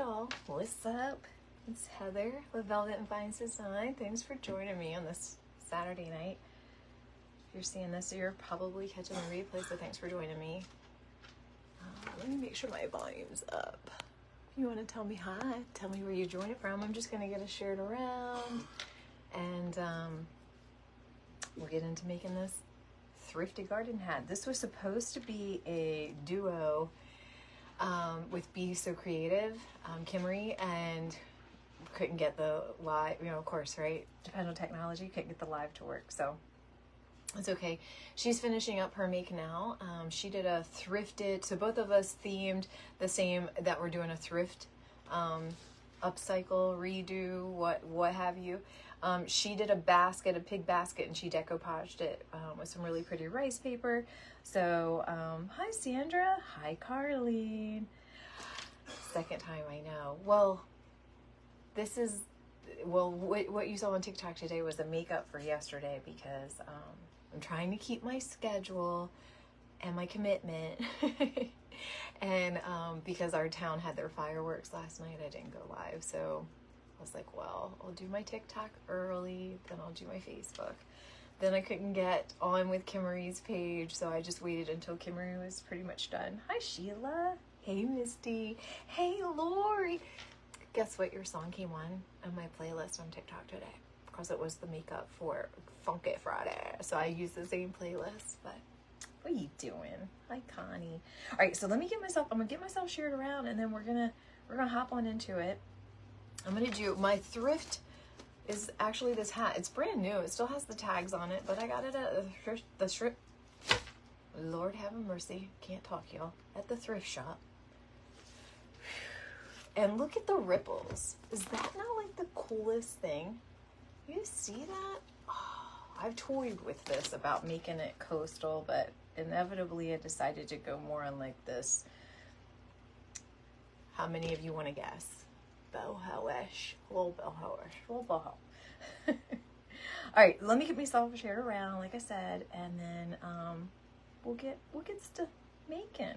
y'all, what's up? It's Heather with Velvet and Vines Design. Thanks for joining me on this Saturday night. If you're seeing this, you're probably catching the replay, so thanks for joining me. Let me make sure my volume's up. If you want to tell me hi, tell me where you're joining from. I'm just going to get us shared around, and we'll get into making this thrifty garden hat. This was supposed to be a duo with Be So Creative, Kimmery, and couldn't get the live, of course, right? Depends on technology, couldn't get the live to work, so it's okay. She's finishing up her make now. She did a thrifted, so both of us themed the same, that we're doing a thrift, upcycle, redo, what have you. She did a basket, a pig basket, and she decoupaged it with some really pretty rice paper. So, hi Sandra, hi Carlene. Second time, I know. Well, this is, what you saw on TikTok today was the makeup for yesterday, because I'm trying to keep my schedule and my commitment. And because our town had their fireworks last night, I didn't go live. So I was like, well, I'll do my TikTok early, then I'll do my Facebook. Then I couldn't get on with Kimmery's page, so I just waited until Kimmery was pretty much done. Hi, Sheila. Hey, Misty. Hey, Lori. Guess what? Your song came on my playlist on TikTok today, because it was the makeup for Funky Friday. So I used the same playlist, but what are you doing? Hi, Connie. All right, so I'm gonna get myself shared around, and then we're gonna hop on into it. I'm gonna do my thrift. Is actually this hat. It's brand new. It still has the tags on it, but I got it at the thrift. Lord have mercy. Can't talk, y'all. At the thrift shop. And look at the ripples. Is that not like the coolest thing? You see that? Oh, I've toyed with this about making it coastal, but inevitably I decided to go more on like this. How many of you want to guess? Boho-ish. Little boho-ish. Little boho. All right, let me get myself shared around, like I said, and then we'll get to making.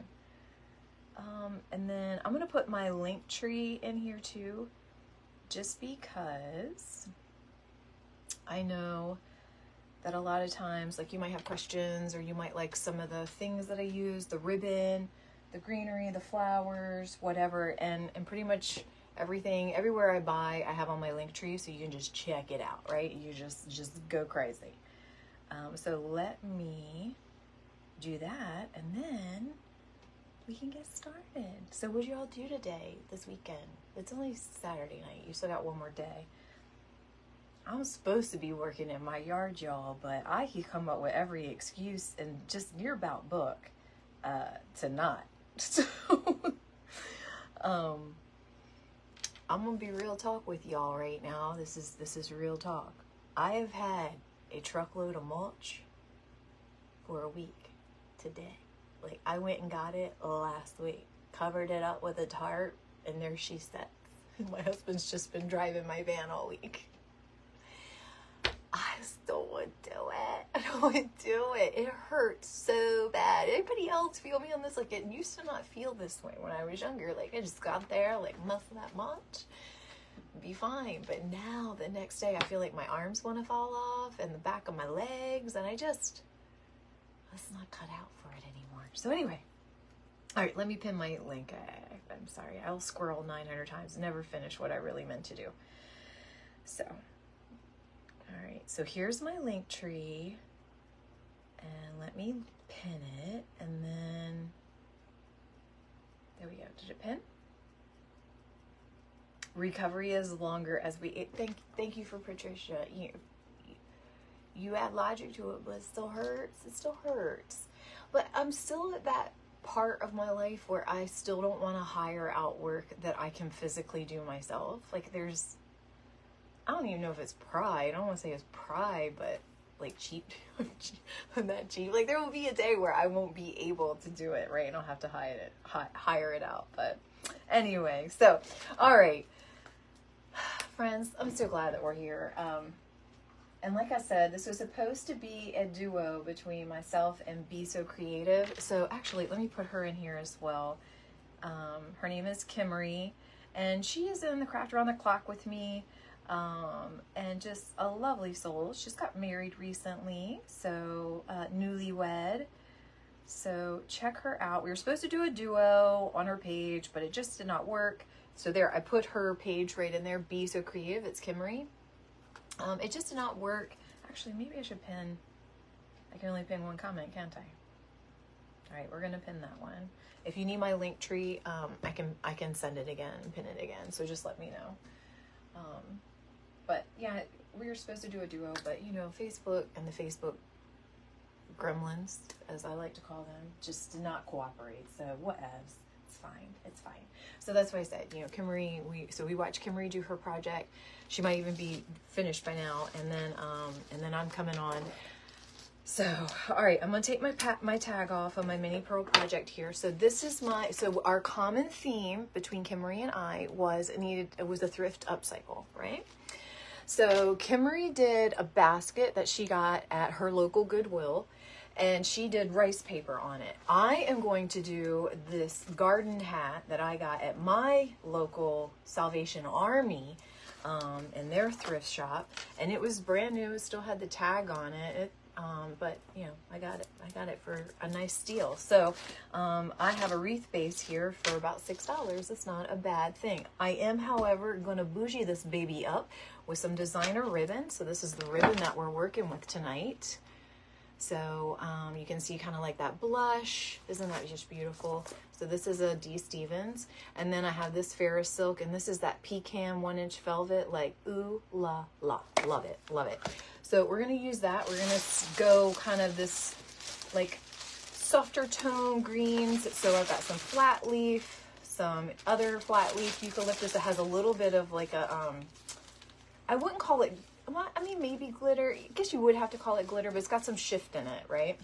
And then I'm gonna put my link tree in here too, just because I know that a lot of times, like, you might have questions, or you might like some of the things that I use, the ribbon, the greenery, the flowers, whatever, and pretty much everything, everywhere I buy, I have on my link tree, so you can just check it out, right? You just go crazy. So let me do that, and then we can get started. So what y'all do today, this weekend? It's only Saturday night. You still got one more day. I'm supposed to be working in my yard, y'all, but I can come up with every excuse and just near about book to not. So I'm gonna be real talk with y'all right now. This is real talk. I have had a truckload of mulch for a week today. Like, I went and got it last week, covered it up with a tarp, and there she sits. My husband's just been driving my van all week. I still would do it. I don't want to do it. It hurts so bad. Anybody else feel me on this? Like, it used to not feel this way when I was younger. Like, I just got there, like, muscle that much, be fine. But now, the next day, I feel like my arms want to fall off, and the back of my legs, and it's not cut out for it anymore. So anyway, all right, let me pin my link. I'm sorry, I'll squirrel 900 times, never finish what I really meant to do. So, all right, so here's my link tree, and let me pin it, and then, there we go. Did it pin? Recovery is longer as we, thank you for Patricia. You add logic to it, but it still hurts. It still hurts. But I'm still at that part of my life where I still don't want to hire out work that I can physically do myself. Like, I don't even know if it's pride. I don't want to say it's pride, but like cheap. I'm that cheap. Like, there will be a day where I won't be able to do it, right? And I'll have to hire it out. But anyway, so, all right. Friends, I'm so glad that we're here. And like I said, this was supposed to be a duo between myself and Be So Creative. So actually, let me put her in here as well. Her name is Kimmery, And she is in the Craft Around the Clock with me. And just a lovely soul. She's got married recently, so newlywed. So check her out. We were supposed to do a duo on her page, but it just did not work. So there, I put her page right in there. Be So Creative. It's Kimmery. It just did not work. Actually, maybe I should pin. I can only pin one comment, can't I? All right, we're gonna pin that one. If you need my link tree, I can send it again and pin it again. So just let me know. But yeah, we were supposed to do a duo, but you know, Facebook and the Facebook gremlins, as I like to call them, just did not cooperate. So whatevs, it's fine, it's fine. So that's why I said, you know, Kimmery, we watched Kimmery do her project. She might even be finished by now, and then I'm coming on. So, all right, I'm gonna take my tag off on my mini pearl project here. So this is our common theme between Kimmery and I was it was a thrift upcycle, right? So Kimmery did a basket that she got at her local Goodwill, and she did rice paper on it. I am going to do this garden hat that I got at my local Salvation Army in their thrift shop, and it was brand new. It still had the tag on it. But you know, I got it for a nice deal. So I have a wreath base here for about $6. It's not a bad thing. I am, however, going to bougie this baby up with some designer ribbon. So this is the ribbon that we're working with tonight. So you can see kind of like that blush. Isn't that just beautiful? So this is a D. Stevens. And then I have this Ferris silk, and this is that pecan 1-inch velvet. Like, ooh la la. Love it, love it. So we're going to use that. We're going to go kind of this like softer tone greens. So I've got some flat leaf, some other flat leaf eucalyptus that has a little bit of like a, I wouldn't call it, I mean, maybe glitter. I guess you would have to call it glitter, but it's got some shift in it, right?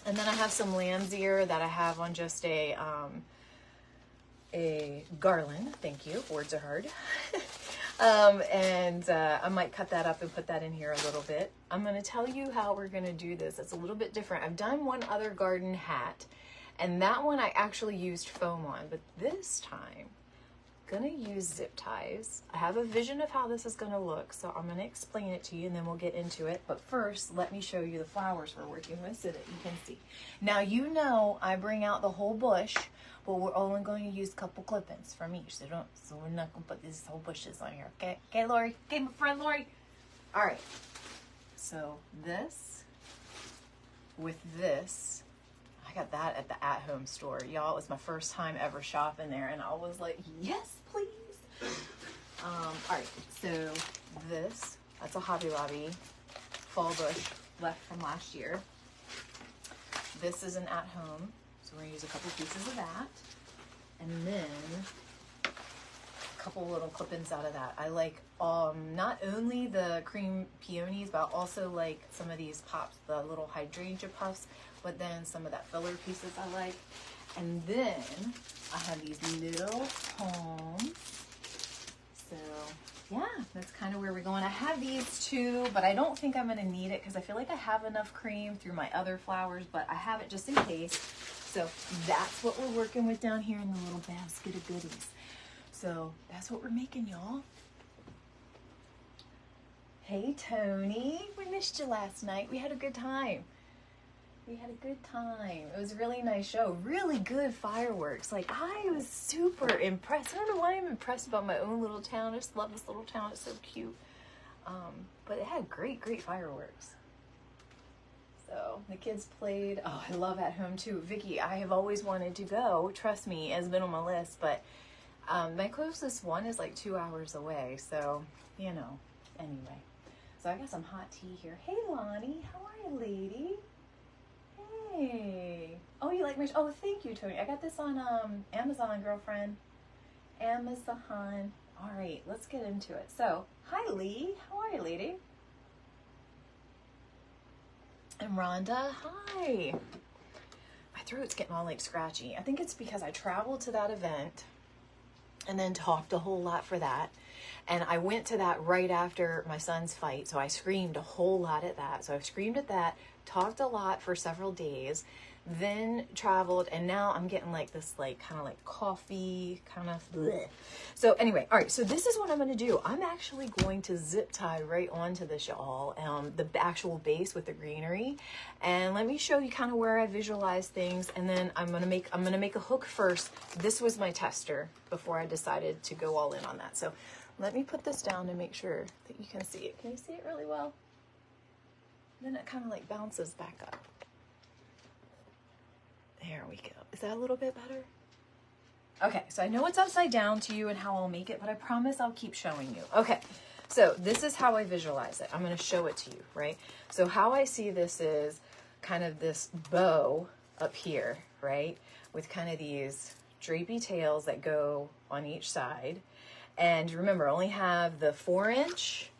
And then I have some lamb's ear that I have on just a garland. Thank you. Words are hard. I might cut that up and put that in here a little bit. I'm going to tell you how we're going to do this. It's a little bit different. I've done one other garden hat, and that one I actually used foam on, but this time I'm going to use zip ties. I have a vision of how this is going to look, so I'm going to explain it to you, and then we'll get into it. But first, let me show you the flowers we're working with so that you can see. Now, you know I bring out the whole bush, but we're only going to use a couple clip-ins from each. So we're not going to put these whole bushes on here. Okay? Okay, Lori? Okay, my friend Lori? All right. So this with this, I got that at the at-home store. Y'all, it was my first time ever shopping there, and I was like, yes, please. All right. So this, that's a Hobby Lobby fall bush left from last year. This is an at-home. So we're going to use a couple pieces of that, and then a couple little clip-ins out of that. I like not only the cream peonies, but I also like some of these pops, the little hydrangea puffs, but then some of that filler pieces I like. And then I have these little palms. So yeah, that's kind of where we're going. I have these too, but I don't think I'm going to need it because I feel like I have enough cream through my other flowers, but I have it just in case. So that's what we're working with down here in the little basket of goodies. So that's what we're making, y'all. Hey, Tony. We missed you last night. We had a good time. We had a good time. It was a really nice show. Really good fireworks. Like, I was super impressed. I don't know why I'm impressed about my own little town. I just love this little town. It's so cute. But it had great, great fireworks. So the kids played. Oh, I love At Home too. Vicky, I have always wanted to go. Trust me, it's been on my list. But my closest one is like 2 hours away. So, you know, anyway. So I got some hot tea here. Hey, Lonnie. How are you, lady? Hey. Oh, you like my... Oh, thank you, Tony. I got this on Amazon, girlfriend. Amazon. All right, let's get into it. So, hi, Lee. How are you, lady? And Rhonda, hi. My throat's getting all like scratchy. I think it's because I traveled to that event and then talked a whole lot for that. And I went to that right after my son's fight, so I screamed a whole lot at that. So I screamed at that, talked a lot for several days. then traveled, and now I'm getting like this like kind of like coffee kind of bleh. So anyway, all right, so this is what I'm going to do. I'm actually going to zip tie right onto this, y'all, the actual base with the greenery, and let me show you kind of where I visualize things, and then I'm going to make a hook first. This was my tester before I decided to go all in on that. So let me put this down to make sure that you can see it. Can you see it really well? Then it kind of like bounces back up. There we go. Is that a little bit better? Okay, so I know it's upside down to you and how I'll make it, but I promise I'll keep showing you. Okay, so this is how I visualize it. I'm going to show it to you, right? So how I see this is kind of this bow up here, right? With kind of these drapey tails that go on each side. And remember, I only have the 4-inch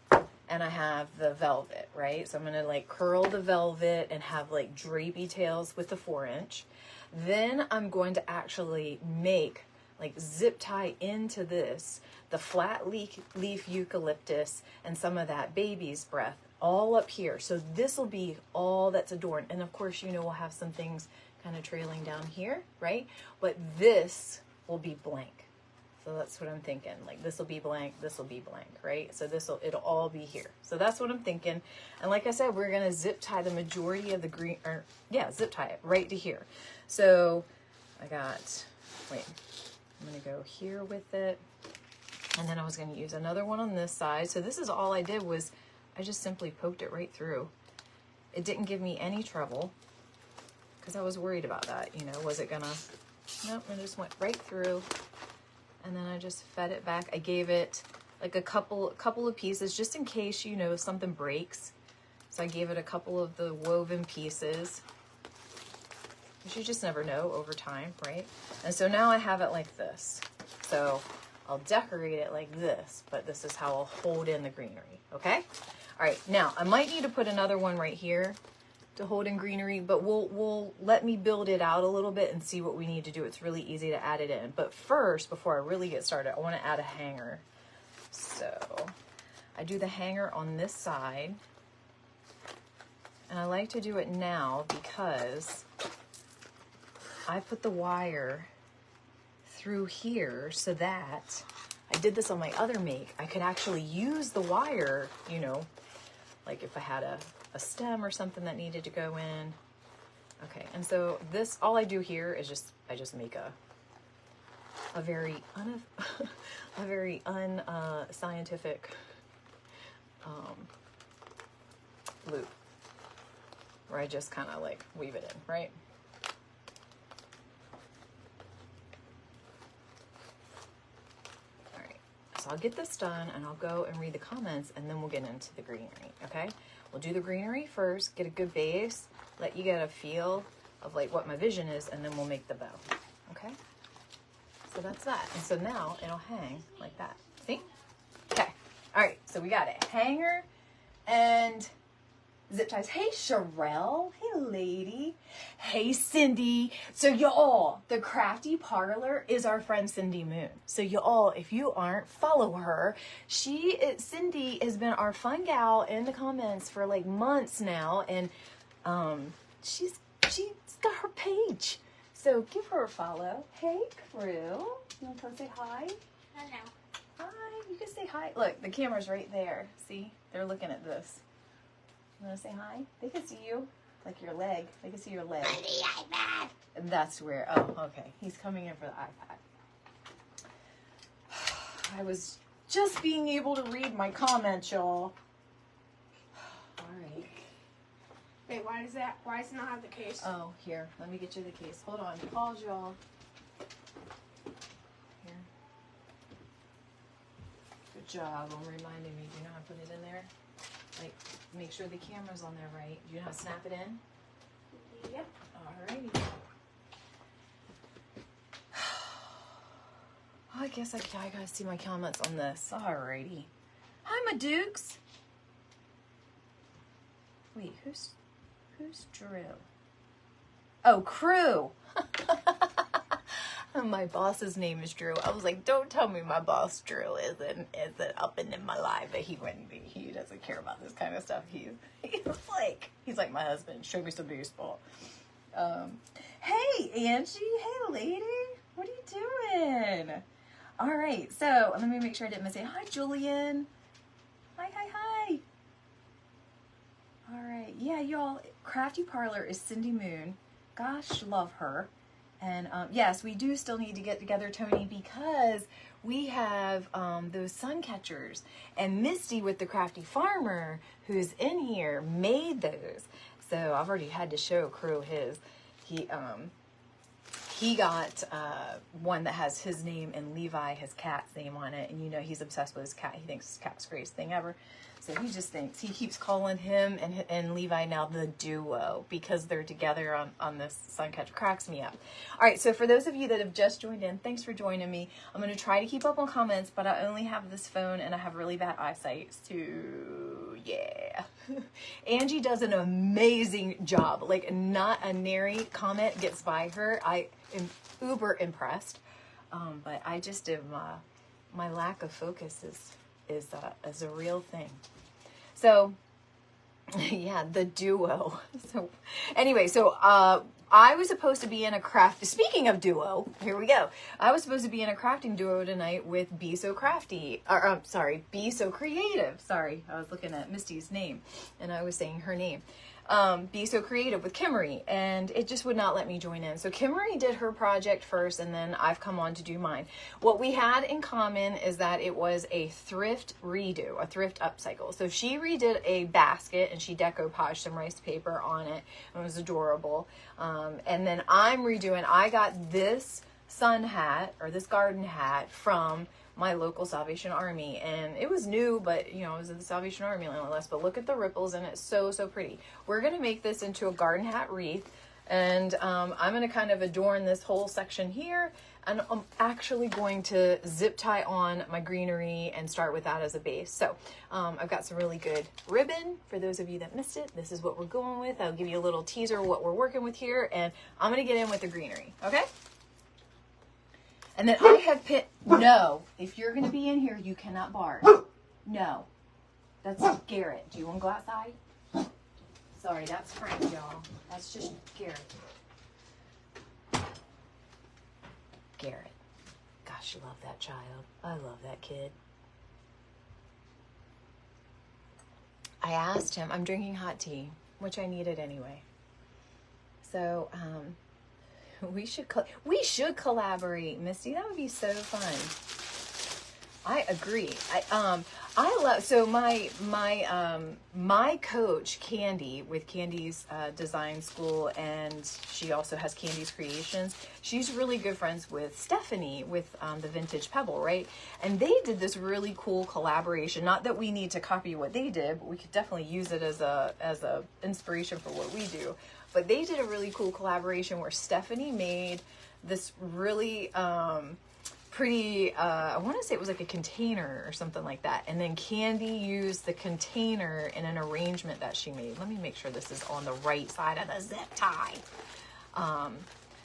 and I have the velvet, right? So I'm going to like curl the velvet and have like drapey tails with the 4-inch. Then I'm going to actually make like zip tie into this, the flat leaf eucalyptus and some of that baby's breath all up here. So this will be all that's adorned. And of course, you know, we'll have some things kind of trailing down here, right? But this will be blank. So that's what I'm thinking. Like this will be blank, this will be blank, right? So it'll all be here. So that's what I'm thinking. And like I said, we're gonna zip tie the majority of the green, or yeah, zip tie it right to here. So I'm gonna go here with it. And then I was gonna use another one on this side. So this is all I did was I just simply poked it right through. It didn't give me any trouble because I was worried about that. You know, was it gonna, nope, it just went right through. And then I just fed it back. I gave it like a couple of pieces just in case, you know, something breaks. So I gave it a couple of the woven pieces. You just never know over time, right? And so now I have it like this. So I'll decorate it like this, but this is how I'll hold in the greenery, okay? All right, now I might need to put another one right here to hold in greenery, but we'll let me build it out a little bit and see what we need to do. It's really easy to add it in. But first, before I really get started, I want to add a hanger. So I do the hanger on this side. And I like to do it now because I put the wire through here so that I did this on my other make. I could actually use the wire, you know, like if I had a stem or something that needed to go in. Okay, and so this, all I do here is I just make a very unscientific loop where I just kind of like weave it in, right? All right, so I'll get this done and I'll go and read the comments and then we'll get into the greenery, okay? We'll do the greenery first, get a good base, let you get a feel of like what my vision is, and then we'll make the bow, okay? So that's that. And so now it'll hang like that. See? Okay. All right, so we got it. Hanger and zip ties. Hey, Sherelle. Hey, lady. Hey, Cindy. So y'all, the Crafty Parlor is our friend Cindy Moon. So y'all, if you aren't, follow her. Cindy has been our fun gal in the comments for like months now, and she's got her page. So give her a follow. Hey, crew. You want to come say hi? Hello. Hi. You can say hi. Look, the camera's right there. See? They're looking at this. You want to say hi? They can see you. Like your leg. They can see your leg. On the iPad. And that's where, oh, okay. He's coming in for the iPad. I was just being able to read my comments, y'all. All right. Wait, why does it not have the case? Oh, here. Let me get you the case. Hold on. Pause, y'all. Here. Good job on reminding me. Do you know how to put it in there? Like, make sure the camera's on there right. Do you know how to snap it in? Yep. Alrighty. I guess I gotta see my comments on this. Alrighty. Hi, my dukes. Wait, who's Drew? Oh, Crew. My boss's name is Drew. I was like, don't tell me my boss Drew isn't up and in my life, but he wouldn't be. He doesn't care about this kind of stuff. He's like my husband. Show me some baseball. Hey, Angie. Hey, lady. What are you doing? All right. So let me make sure I didn't miss it. Hi, Julian. Hi, hi, hi. All right. Yeah, y'all. Crafty Parlor is Cindy Moon. Gosh, love her. And yes, we do still need to get together, Tony, because we have those sun catchers. And Misty with the Crafty Farmer, who's in here, made those. So I've already had to show Crow his. He got one that has his name and Levi, his cat's name on it. And you know he's obsessed with his cat. He thinks his cat's the greatest thing ever. So he just thinks, he keeps calling him and Levi now the duo because they're together on this Suncatcher. Cracks me up. All right, so for those of you that have just joined in, thanks for joining me. I'm going to try to keep up on comments, but I only have this phone and I have really bad eyesight, so yeah. Angie does an amazing job. Like, not a nary comment gets by her. I am uber impressed, but I just am, my lack of focus is a real thing. So yeah, the duo. So anyway, so I was supposed to be in a craft. Speaking of duo, here we go. I was supposed to be in a crafting duo tonight with Be So Crafty. Or Be So Creative. Sorry, I was looking at Misty's name and I was saying her name. Be So Creative with Kimmery, and it just would not let me join in. So Kimmery did her project first, and then I've come on to do mine. What we had in common is that it was a thrift redo, a thrift upcycle. So she redid a basket, and she decoupaged some rice paper on it. It was adorable. And then I'm redoing, I got this sun hat, or this garden hat, from my local Salvation Army, and it was new, but you know, it was in the Salvation Army nonetheless. But look at the ripples, and it's so pretty. We're gonna make this into a garden hat wreath, and I'm gonna kind of adorn this whole section here, and I'm actually going to zip tie on my greenery and start with that as a base. So I've got some really good ribbon for those of you that missed it. This is what we're going with. I'll give you a little teaser of what we're working with here, and I'm gonna get in with the greenery. Okay. And then I have no, if you're going to be in here, you cannot bark. No. That's Garrett. Do you want to go outside? Sorry, that's Frank, y'all. That's just Garrett. Garrett. Gosh, you love that child. I love that kid. I asked him, I'm drinking hot tea, which I needed anyway. So, we should collaborate, Misty. That would be so fun. I agree. I love, so my coach Candy with Candy's design school, and she also has Candy's Creations. She's really good friends with Stephanie with the Vintage Pebble, right? And they did this really cool collaboration. Not that we need to copy what they did, but we could definitely use it as a inspiration for what we do. But they did a really cool collaboration where Stephanie made this really pretty, I want to say it was like a container or something like that. And then Candy used the container in an arrangement that she made. Let me make sure this is on the right side of the zip tie.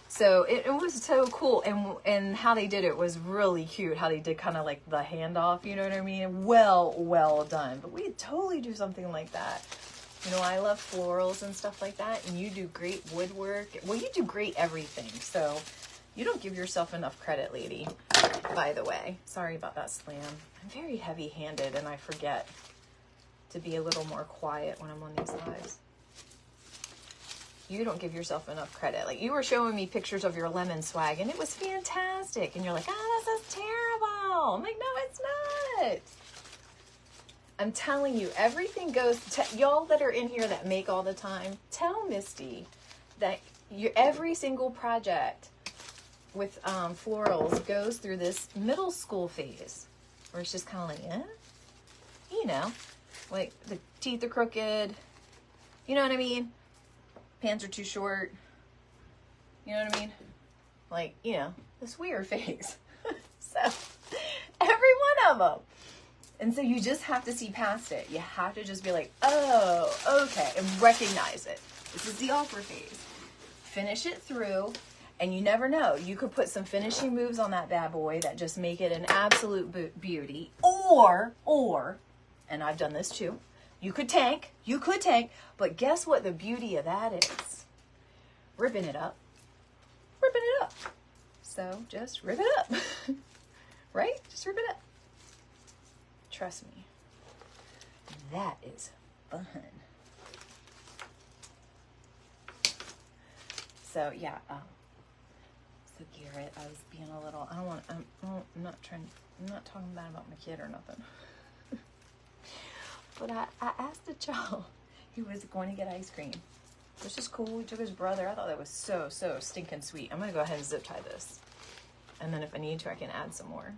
So it was so cool. And how they did it was really cute. How they did kind of like the handoff, you know what I mean? Well done. But we could totally do something like that. You know, I love florals and stuff like that, and you do great woodwork. Well, you do great everything, so you don't give yourself enough credit, lady, by the way. Sorry about that slam. I'm very heavy-handed, and I forget to be a little more quiet when I'm on these lives. You don't give yourself enough credit. Like, you were showing me pictures of your lemon swag, and it was fantastic, and you're like, this is terrible. I'm like, no, it's not. I'm telling you, everything goes to y'all that are in here that make all the time. Tell Misty that every single project with florals goes through this middle school phase where it's just kind of like, you know, like the teeth are crooked. You know what I mean? Pants are too short. You know what I mean? Like, you know, this weird phase. So, every one of them. And so you just have to see past it. You have to just be like, oh, okay, and recognize it. This is the awkward phase. Finish it through, and you never know. You could put some finishing moves on that bad boy that just make it an absolute beauty. Or, and I've done this too, you could tank, but guess what the beauty of that is? ripping it up. Ripping it up. So just rip it up. Right? Just rip it up. Trust me. That is fun. So yeah, so Garrett, I was being a little, I'm not talking bad about my kid or nothing. But I asked the child, he was going to get ice cream, which is cool. He took his brother. I thought that was so stinking sweet. I'm going to go ahead and zip tie this. And then if I need to, I can add some more,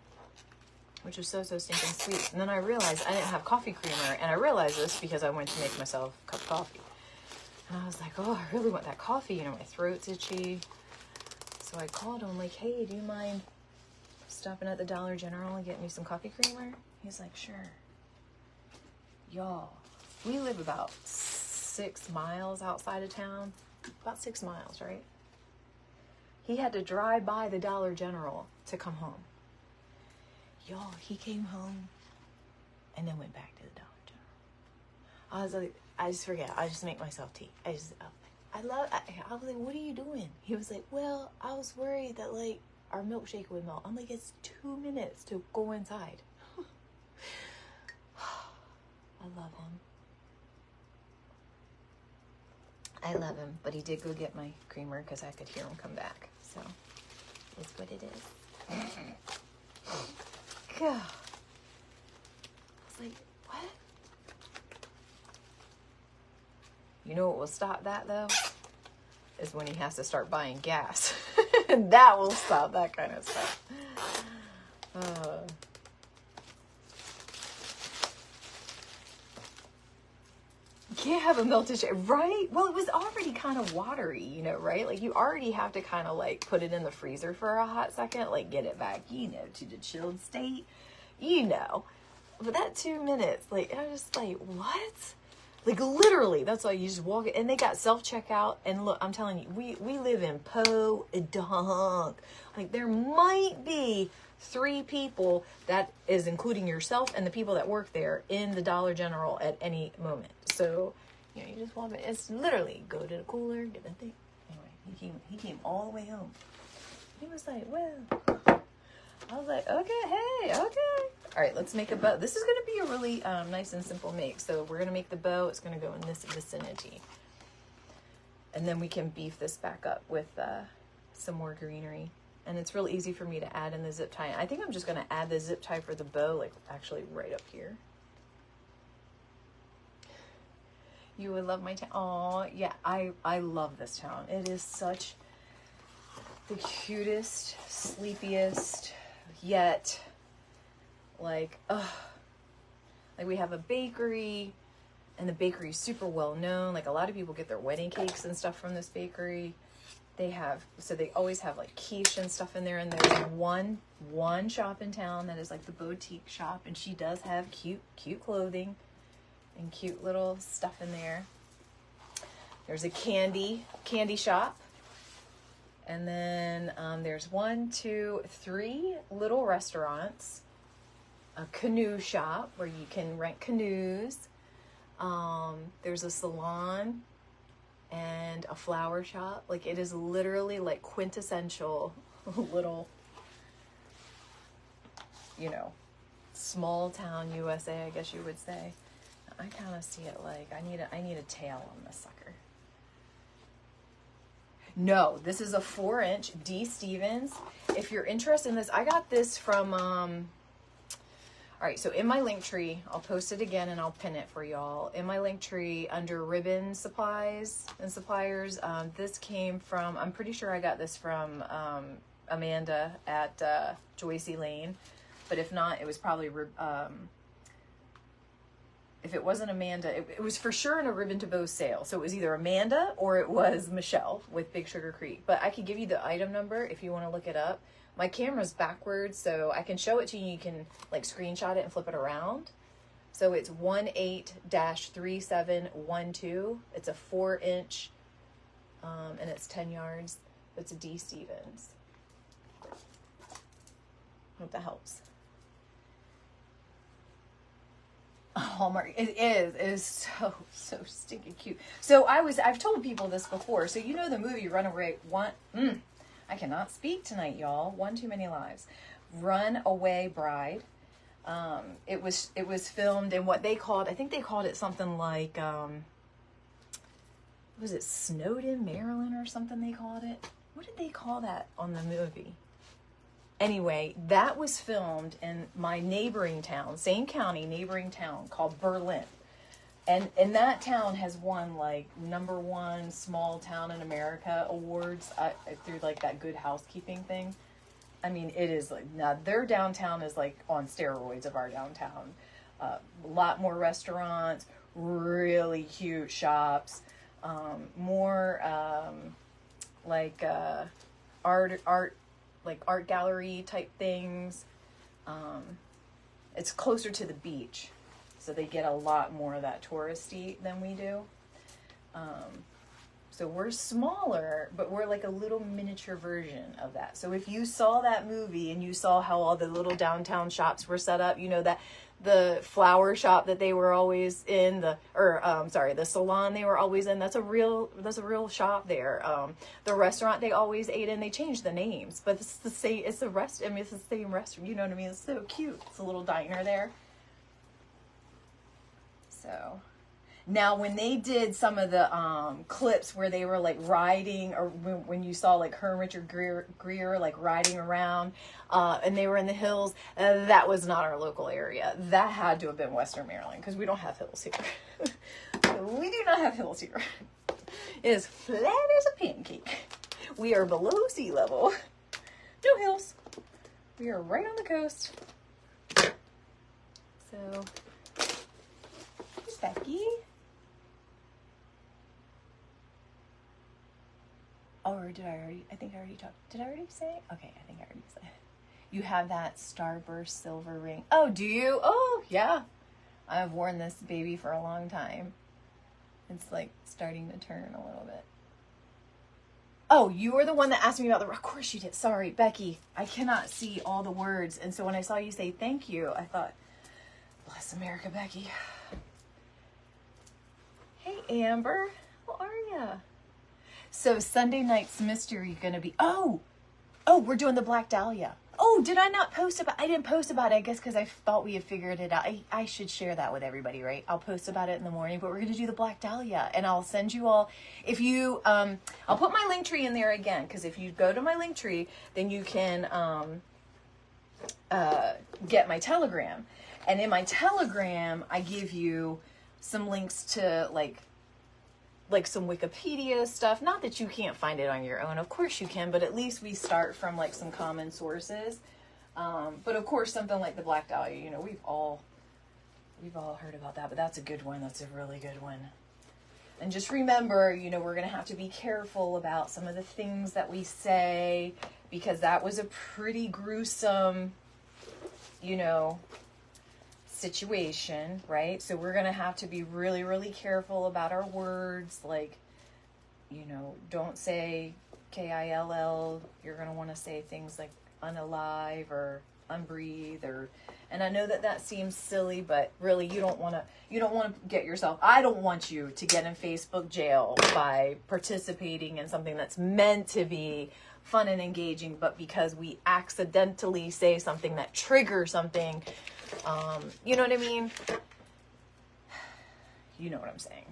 which was so stinking sweet. And then I realized I didn't have coffee creamer. And I realized this because I went to make myself a cup of coffee. And I was like, oh, I really want that coffee. You know, my throat's itchy. So I called him like, hey, do you mind stopping at the Dollar General and getting me some coffee creamer? He's like, sure. Y'all, we live about 6 miles outside of town. About 6 miles, right? He had to drive by the Dollar General to come home. Y'all, he came home and then went back to the Dollar General. I was like, I just forget. I just make myself tea. I was like, what are you doing? He was like, well, I was worried that like our milkshake would melt. I'm like, it's 2 minutes to go inside. I love him. I love him, but he did go get my creamer because I could hear him come back. So, it's what it is. God. I was like, what? You know what will stop that, though? Is when he has to start buying gas. That will stop that kind of stuff. You can't have a melted shake, right? Well, it was already kind of watery, you know, right? Like, you already have to kind of, like, put it in the freezer for a hot second. Like, get it back, you know, to the chilled state. You know. But that 2 minutes, like, I was just like, what? Like, literally, that's why you just walk it. And they got self-checkout. And look, I'm telling you, we live in Podunk. Like, there might be 3 people, that is including yourself and the people that work there, in the Dollar General at any moment. So, you know, you just walk it. It's literally go to the cooler, get the thing. Anyway, he came all the way home. He was like, well, I was like, okay, hey, okay. All right, let's make a bow. This is going to be a really nice and simple make. So we're going to make the bow. It's going to go in this vicinity. And then we can beef this back up with some more greenery. And it's real easy for me to add in the zip tie. I think I'm just going to add the zip tie for the bow, like actually right up here. You would love my town. Aw, yeah, I love this town. It is such the cutest, sleepiest, yet like we have a bakery, and the bakery is super well known. Like, a lot of people get their wedding cakes and stuff from this bakery. They always have like quiche and stuff in there. And there's one shop in town that is like the boutique shop, and she does have cute clothing and cute little stuff in there. There's a candy shop. And then there's 1, 2, 3 little restaurants. A canoe shop where you can rent canoes. There's a salon and a flower shop. Like, it is literally like quintessential little, you know, small town USA, I guess you would say. I kind of see it like I need a tail on this sucker. No, this is a 4-inch D. Stevens. If you're interested in this, I got this from, all right, so in my link tree, I'll post it again and I'll pin it for y'all. In my link tree under ribbon supplies and suppliers, this came from, I'm pretty sure I got this from Amanda at Joycey Lane. But if not, it was probably, if it wasn't Amanda, it was for sure in a Ribbon to Bow sale. So it was either Amanda or it was Michelle with Big Sugar Creek. But I could give you the item number if you want to look it up. My camera's backwards, so I can show it to you. You can like screenshot it and flip it around. So it's 18-3712. It's a 4-inch, and it's 10 yards. It's a D. Stevens. Hope that helps. Hallmark. It is so stinking cute. So I've told people this before. So you know the movie Runaway I cannot speak tonight, y'all. One too many lives. Runaway Bride. It was filmed in what they called, I think they called it something like, was it Snowden, Maryland or something they called it? What did they call that on the movie? Anyway, that was filmed in my neighboring town, same county, neighboring town called Berlin. And that town has won like #1 small town in America awards through like that good housekeeping thing. I mean, it is like, now their downtown is like on steroids of our downtown. A lot more restaurants, really cute shops, more like art gallery type things. It's closer to the beach, so they get a lot more of that touristy than we do. So we're smaller, but we're like a little miniature version of that. So if you saw that movie and you saw how all the little downtown shops were set up, you know, that the flower shop that they were always in, the salon they were always in, that's a real shop there. The restaurant they always ate in, they changed the names, but it's the same, it's the same restaurant, you know what I mean? It's so cute. It's a little diner there. So now, when they did some of the clips where they were like riding, or when you saw like her and Richard Gere like riding around, and they were in the hills, that was not our local area. That had to have been Western Maryland, because we don't have hills here. We do not have hills here. It is flat as a pancake. We are below sea level. No hills. We are right on the coast. So, here's Becky. Oh, or did I already? I think I already talked. Did I already say it? Okay, I think I already said it. You have that Starburst silver ring. Oh, do you? Oh, yeah. I've worn this baby for a long time. It's like starting to turn a little bit. Oh, you were the one that asked me about the... Of course you did. Sorry, Becky. I cannot see all the words. And so when I saw you say thank you, I thought, bless America, Becky. Hey, Amber. How are ya? So Sunday night's mystery going to be, oh, we're doing the Black Dahlia. Oh, did I not post about, I didn't post about it, I guess, because I thought we had figured it out. I should share that with everybody, right? I'll post about it in the morning, but we're going to do the Black Dahlia, and I'll send you all, if you, I'll put my link tree in there again, because if you go to my link tree, then you can get my Telegram. And in my Telegram, I give you some links to, like some Wikipedia stuff. Not that you can't find it on your own. Of course you can, but at least we start from like some common sources. But of course, something like the Black Dahlia, you know, we've all heard about that, but that's a good one. That's a really good one. And just remember, you know, we're going to have to be careful about some of the things that we say, because that was a pretty gruesome, you know, situation, right? So we're going to have to be really, really careful about our words. Like, you know, don't say Kill. You're going to want to say things like unalive or unbreathe, or, and I know that seems silly, but really you don't want to get yourself, I don't want you to get in Facebook jail by participating in something that's meant to be fun and engaging, but because we accidentally say something that triggers something, you know what I mean? You know what I'm saying.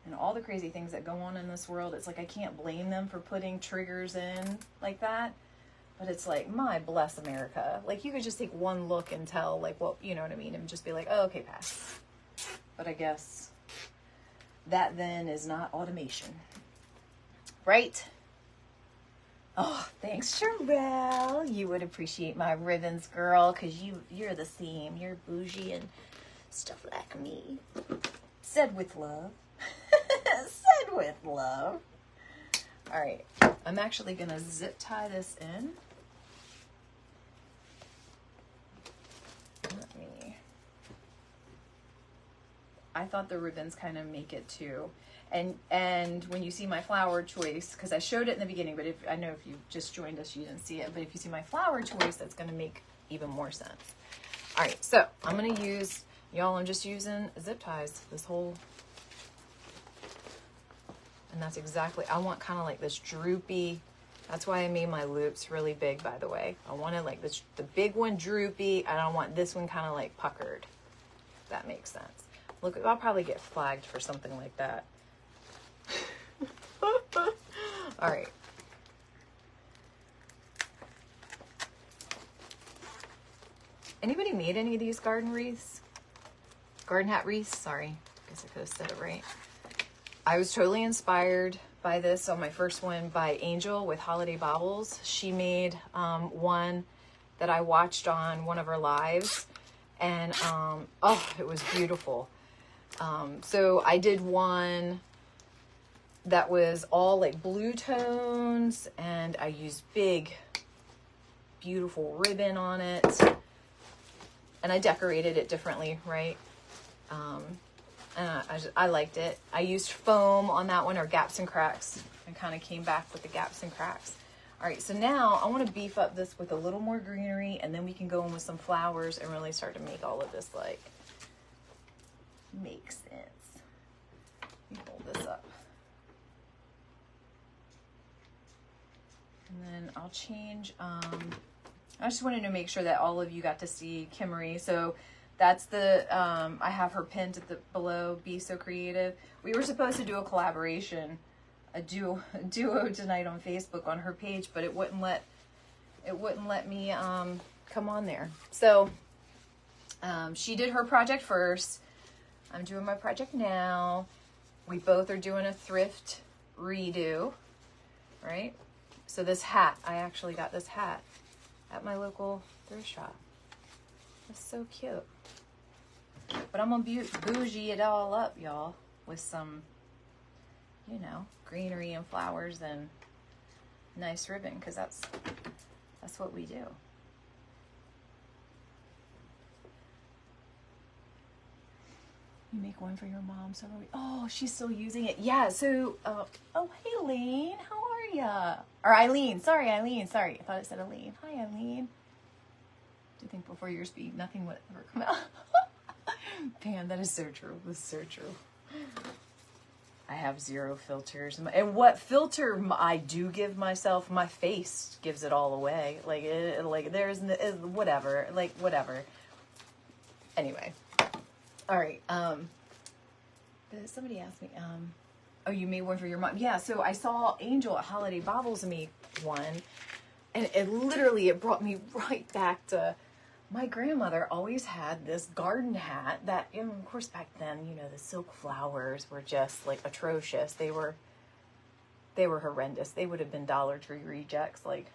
And all the crazy things that go on in this world, it's like I can't blame them for putting triggers in like that. But it's like, my bless America. Like, you could just take one look and tell, like, what, you know what I mean? And just be like, oh, okay, pass. But I guess that then is not automation. Right? Oh, thanks, Sherelle. You would appreciate my ribbons, girl, because you're the same. You're bougie and stuff like me. Said with love. Said with love. All right. I'm actually going to zip tie this in. I thought the ribbons kind of make it too. And when you see my flower choice, because I showed it in the beginning, but I know if you just joined us, you didn't see it. But if you see my flower choice, that's going to make even more sense. All right, so I'm going to use, y'all, I'm just using zip ties, this whole, and that's exactly, I want kind of like this droopy. That's why I made my loops really big, by the way. I wanted like this, the big one droopy, and I want this one kind of like puckered. If that makes sense. Look, I'll probably get flagged for something like that. All right. Anybody made any of these garden wreaths? Garden hat wreaths? Sorry. Guess I could have said it right. I was totally inspired by this on my first one by Angel with Holiday Baubles. She made one that I watched on one of her lives, and oh, it was beautiful. So I did one that was all like blue tones, and I used big, beautiful ribbon on it, and I decorated it differently, right? And I liked it. I used foam on that one, or gaps and cracks. I kind of came back with the gaps and cracks. All right, so now I want to beef up this with a little more greenery, and then we can go in with some flowers and really start to make all of this like make sense. Let me hold this up. And then I'll change, I just wanted to make sure that all of you got to see Kimmery. So that's the, I have her pinned at the below, Be So Creative. We were supposed to do a collaboration, a duo tonight on Facebook on her page, but it wouldn't let me come on there. So she did her project first. I'm doing my project now. We both are doing a thrift redo, right? So this hat, I actually got this hat at my local thrift shop. It's so cute. But I'm gonna bougie it all up, y'all, with some, you know, greenery and flowers and nice ribbon, because that's what we do. You make one for your mom, so oh, she's still using it. Yeah, so, oh, hey, Elaine, how are ya? Or Eileen, sorry, I thought it said Elaine. Hi, Eileen. Do you think before your speed, nothing would ever come out? Pam, that is so true. That's so true. I have zero filters. And what filter I do give myself, my face gives it all away. Like there's whatever, like whatever. Anyway. All right. Somebody asked me, oh, you made one for your mom. Yeah. So I saw Angel at Holiday Baubles make one, and it brought me right back to my grandmother always had this garden hat that, you know, of course, back then, you know, the silk flowers were just like atrocious. They were horrendous. They would have been Dollar Tree rejects, like,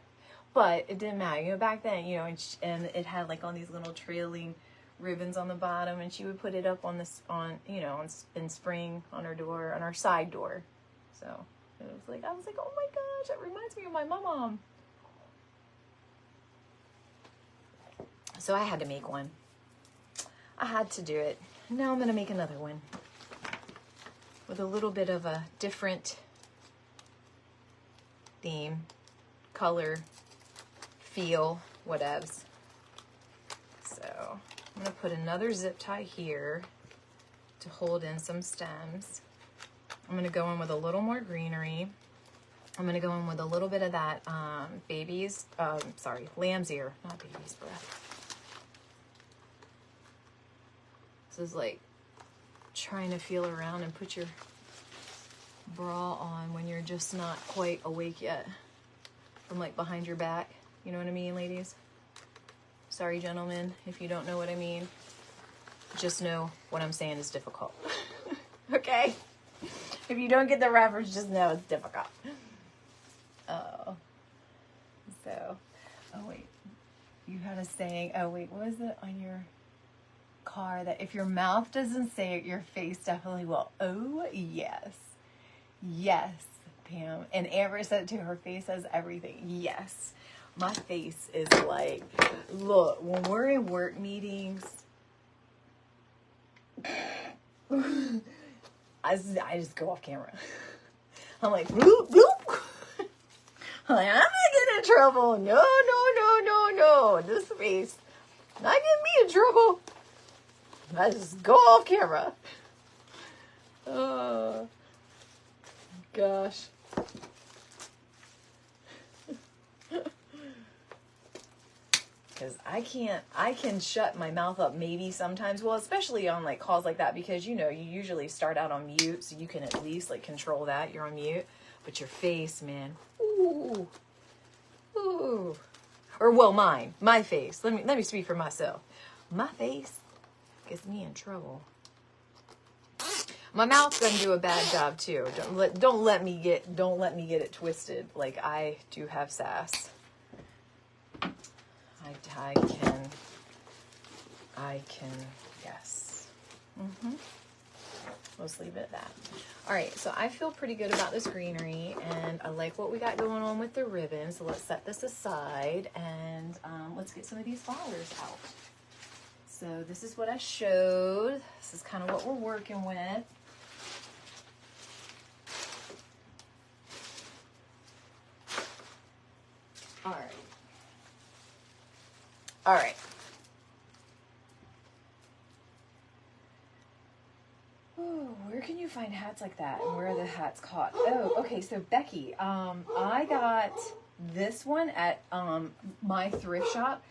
but it didn't matter. You know, back then, you know, and it had like on these little trailing ribbons on the bottom, and she would put it up on this, you know, in spring on her door, on our side door. So it was like, I was like, oh my gosh, that reminds me of my mom. So I had to make one. I had to do it. Now I'm going to make another one with a little bit of a different theme, color, feel, whatevs. So I'm going to put another zip tie here to hold in some stems. I'm going to go in with a little more greenery. I'm going to go in with a little bit of that lamb's ear, not baby's breath. This is like trying to feel around and put your bra on when you're just not quite awake yet from like behind your back. You know what I mean, ladies? Sorry, gentlemen, if you don't know what I mean. Just know what I'm saying is difficult. Okay? If you don't get the reference, just know it's difficult. Oh. So, oh wait. You had a saying, oh wait, what was it on your car, that if your mouth doesn't say it, your face definitely will? Oh, yes. Yes, Pam. And Amber said too, her face says everything. Yes. My face is like, look, when we're in work meetings, I just go off camera. I'm like, bloop, bloop. I'm like, I'm gonna get in trouble. No, no, no, no, no. This face, not getting me in trouble. I just go off camera. Oh, gosh. Because I can shut my mouth up maybe sometimes, well, especially on like calls like that, because you know, you usually start out on mute, so you can at least like control that, you're on mute, but your face, man, ooh, ooh, or well, my face, let me speak for myself, my face gets me in trouble. My mouth's gonna do a bad job too, don't let me get it twisted, like I do have sass. I can, yes. Let's leave it at that. All right, so I feel pretty good about this greenery, and I like what we got going on with the ribbon. So let's set this aside, and let's get some of these flowers out. So this is what I showed. This is kind of what we're working with. All right. All right. Oh, where can you find hats like that? And where are the hats caught? Oh, okay. So Becky, I got this one at my thrift shop,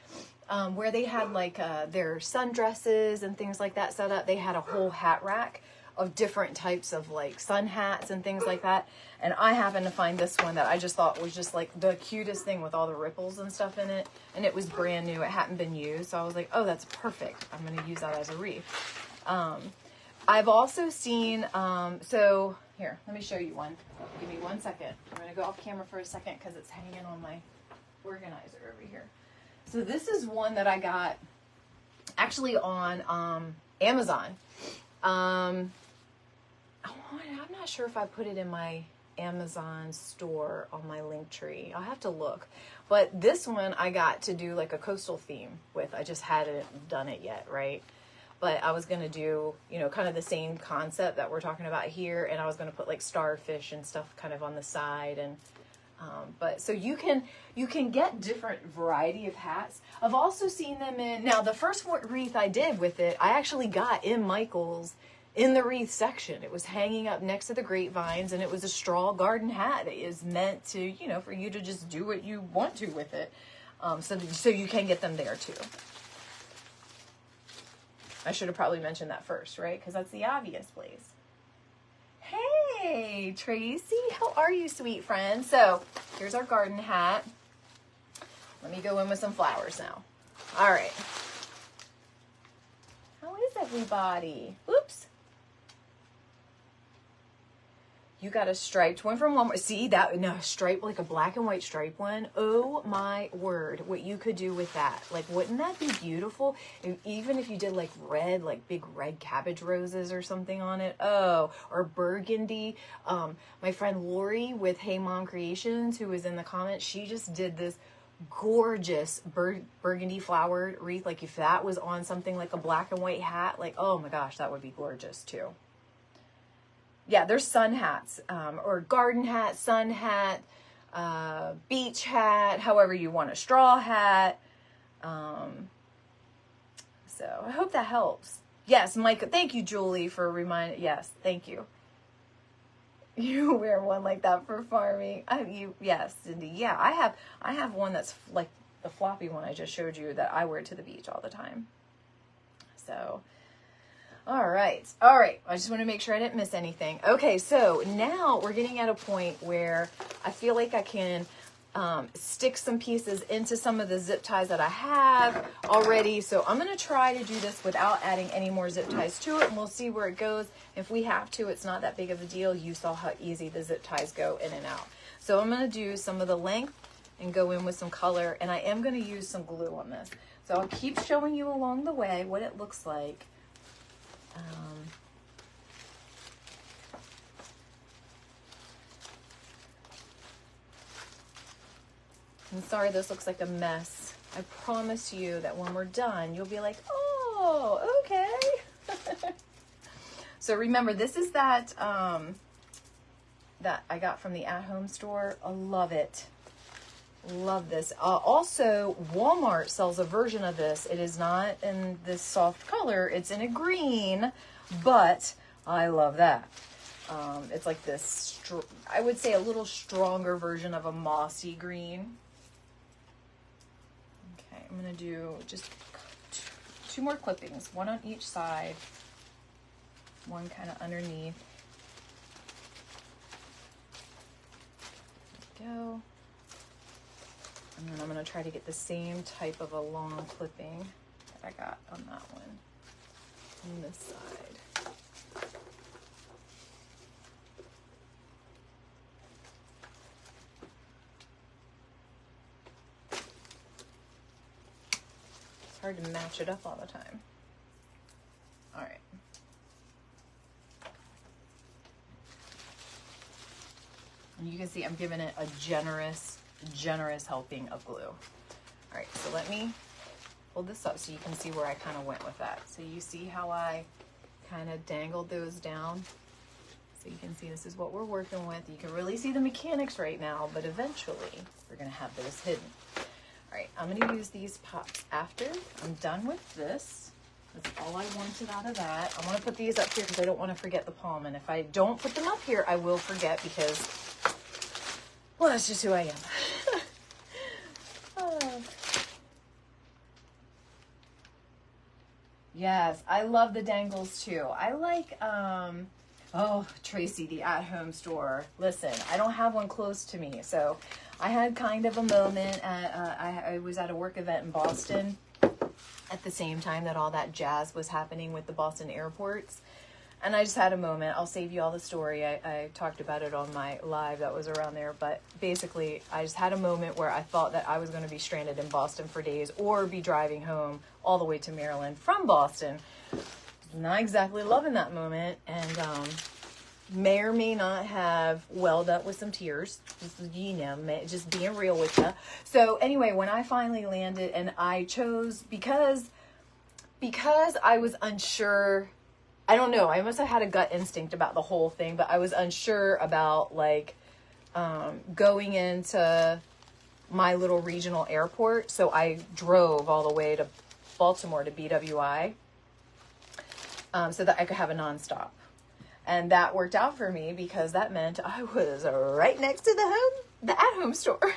where they had like their sundresses and things like that set up. They had a whole hat rack of different types of like sun hats and things like that. And I happened to find this one that I just thought was just like the cutest thing with all the ripples and stuff in it. And it was brand new. It hadn't been used. So I was like, oh, that's perfect. I'm going to use that as a wreath. I've also seen, so here, let me show you one. Give me 1 second. I'm going to go off camera for a second because it's hanging on my organizer over here. So this is one that I got actually on Amazon. I'm not sure if I put it in my Amazon store on my link tree. I'll have to look. But this one I got to do like a coastal theme with. I just hadn't done it yet, right? But I was going to do, you know, kind of the same concept that we're talking about here. And I was going to put like starfish and stuff kind of on the side. And but so you can get different variety of hats. I've also seen them in, now the first wreath I did with it, I actually got in Michael's in the wreath section. It was hanging up next to the grapevines, and it was a straw garden hat. It is meant to, you know, for you to just do what you want to with it. So you can get them there too. I should have probably mentioned that first, right? Because that's the obvious place. Hey, Tracy, how are you, sweet friend? So here's our garden hat. Let me go in with some flowers now. All right. How is everybody? Oops. You got a striped one from Walmart. See that? No, stripe, like a black and white stripe one. Oh my word, what you could do with that. Like, wouldn't that be beautiful? Even if you did like red, like big red cabbage roses or something on it. Oh, or burgundy. My friend Lori with Hey Mom Creations, who was in the comments, she just did this gorgeous burgundy flowered wreath. Like if that was on something like a black and white hat, like, oh my gosh, that would be gorgeous too. Yeah, there's sun hats, or garden hat, sun hat, beach hat, however you want, a straw hat. So I hope that helps. Yes, Micah, thank you, Julie, for reminding. Yes, thank you. You wear one like that for farming. Yes, Cindy. Yeah, I have one that's like the floppy one I just showed you that I wear to the beach all the time. So. All right. I just want to make sure I didn't miss anything. Okay, so now we're getting at a point where I feel like I can stick some pieces into some of the zip ties that I have already. So I'm going to try to do this without adding any more zip ties to it, and we'll see where it goes. If we have to, it's not that big of a deal. You saw how easy the zip ties go in and out. So I'm going to do some of the length and go in with some color, and I am going to use some glue on this. So I'll keep showing you along the way what it looks like. I'm sorry this looks like a mess. I promise you that when we're done, you'll be like, oh, okay. So remember, this is that, that I got from the at-home store. I love it. Love this. Also, Walmart sells a version of this. It is not in this soft color. It's in a green, but I love that. It's like this, I would say a little stronger version of a mossy green. Okay, I'm going to do just 2 more clippings, one on each side, one kind of underneath. There we go. And then I'm going to try to get the same type of a long clipping that I got on that one on this side. It's hard to match it up all the time. All right. And you can see I'm giving it a generous helping of glue. All right, so let me hold this up so you can see where I kind of went with that. So you see how I kind of dangled those down? So you can see this is what we're working with. You can really see the mechanics right now, but eventually we're gonna have those hidden. All right, I'm gonna use these pops after I'm done with this. That's all I wanted out of that. I wanna put these up here because I don't wanna forget the palm. And if I don't put them up here, I will forget because, well, that's just who I am. Oh. Yes, I love the dangles too. I like, oh, Tracy, the at-home store. Listen, I don't have one close to me. So I had kind of a moment at, I was at a work event in Boston at the same time that all that jazz was happening with the Boston airports. And I just had a moment. I'll save you all the story. I talked about it on my live that was around there. But basically, I just had a moment where I thought that I was going to be stranded in Boston for days or be driving home all the way to Maryland from Boston. Not exactly loving that moment. And may or may not have welled up with some tears. You know, just being real with you. So anyway, when I finally landed and I chose, because I was unsure, I don't know, I must have had a gut instinct about the whole thing, but I was unsure about like going into my little regional airport. So I drove all the way to Baltimore to BWI so that I could have a nonstop. And that worked out for me because that meant I was right next to the at-home store.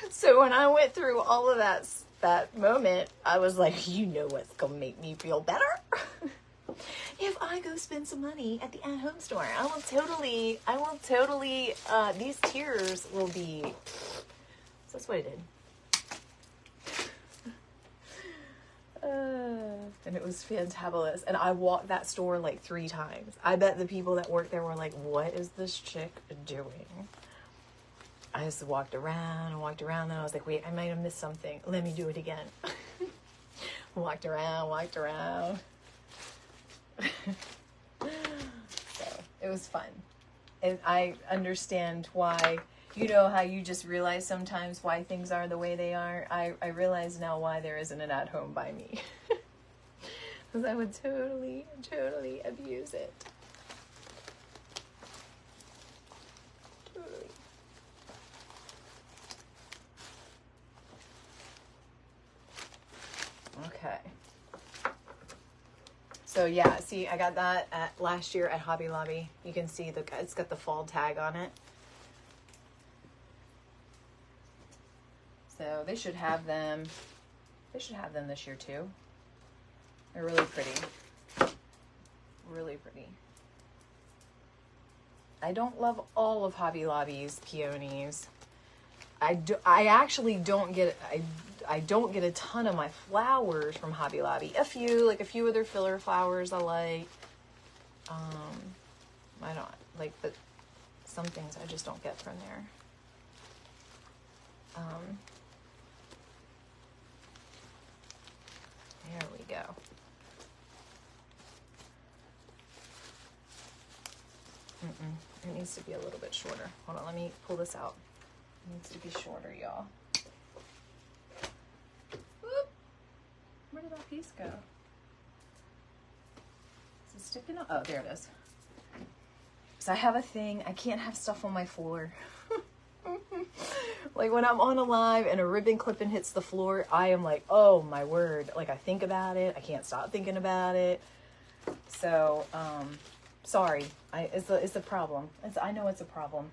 So when I went through all of that moment, I was like, you know what's going to make me feel better? If I go spend some money at the at-home store, I will totally, these tears will be, so that's what I did. And it was fantabulous. And I walked that store like 3 times. I bet the people that worked there were like, what is this chick doing? I just walked around, then I was like, wait, I might have missed something. Let me do it again. Walked around. So it was fun. And I understand why, you know how you just realize sometimes why things are the way they are. I realize now why there isn't an at-home by me. Because I would totally abuse it. Totally. Okay. So yeah, see, I got that last year at Hobby Lobby. You can see it's got the fall tag on it. So they should have them. They should have them this year too. They're really pretty. Really pretty. I don't love all of Hobby Lobby's peonies. I actually don't get I don't get a ton of my flowers from Hobby Lobby. A few of their filler flowers I like. I don't like, but some things I just don't get from there. There we go. It needs to be a little bit shorter. Hold on, let me pull this out. It needs to be shorter, y'all. Whoop. Where did that piece go? Is it sticking up? Oh, there it is. So I have a thing. I can't have stuff on my floor. Like when I'm on a live and a ribbon clipping hits the floor, I am like, oh my word. Like I think about it. I can't stop thinking about it. So, sorry. It's a problem. I know it's a problem.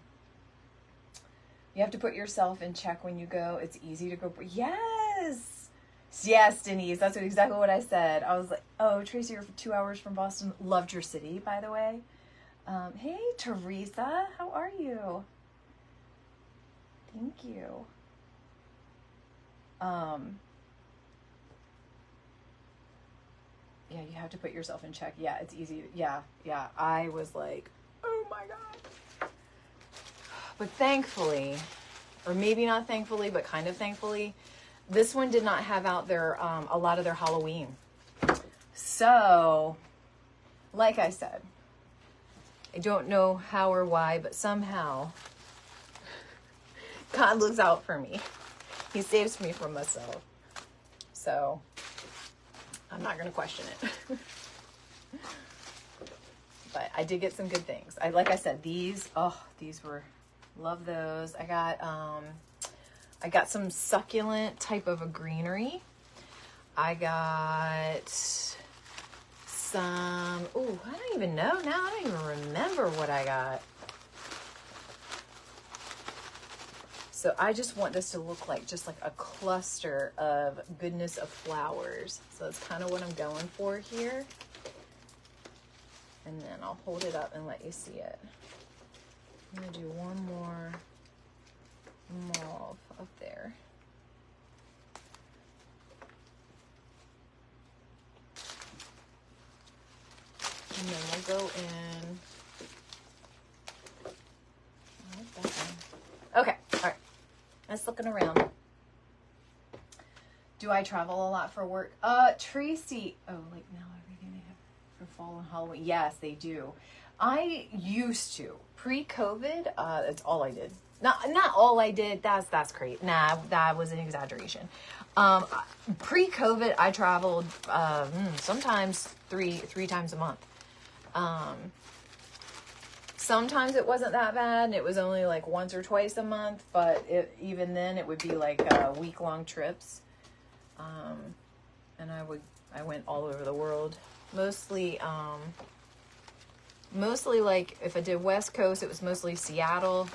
You have to put yourself in check when you go. It's easy to go. Yes. Yes, Denise. That's exactly what I said. I was like, oh, Tracy, you're 2 hours from Boston. Loved your city, by the way. Hey, Teresa. How are you? Thank you. Yeah, you have to put yourself in check. Yeah, it's easy. Yeah. I was like, oh my God. But thankfully, or maybe not thankfully, but kind of thankfully, this one did not have out their, a lot of their Halloween. So, like I said, I don't know how or why, but somehow God looks out for me. He saves me from myself. So, I'm not going to question it. But I did get some good things. Like I said, these were, love those. I got some succulent type of a greenery. I got some, I don't even know now. I don't even remember what I got. So I just want this to look like just like a cluster of goodness of flowers. So that's kind of what I'm going for here. And then I'll hold it up and let you see it. I'm going to do one more mauve up there. And then we'll go in. Okay, all right. Let's looking around. Do I travel a lot for work? Tracy. Oh, like now everything they have for fall and Halloween. Yes, they do. I used to. Pre-COVID, that's all I did. Not all I did. That's great. Nah, that was an exaggeration. Pre-COVID, I traveled sometimes three times a month. Sometimes it wasn't that bad, and it was only like once or twice a month, but even then it would be like week-long trips. And I went all over the world. Mostly like if I did West Coast, it was mostly Seattle.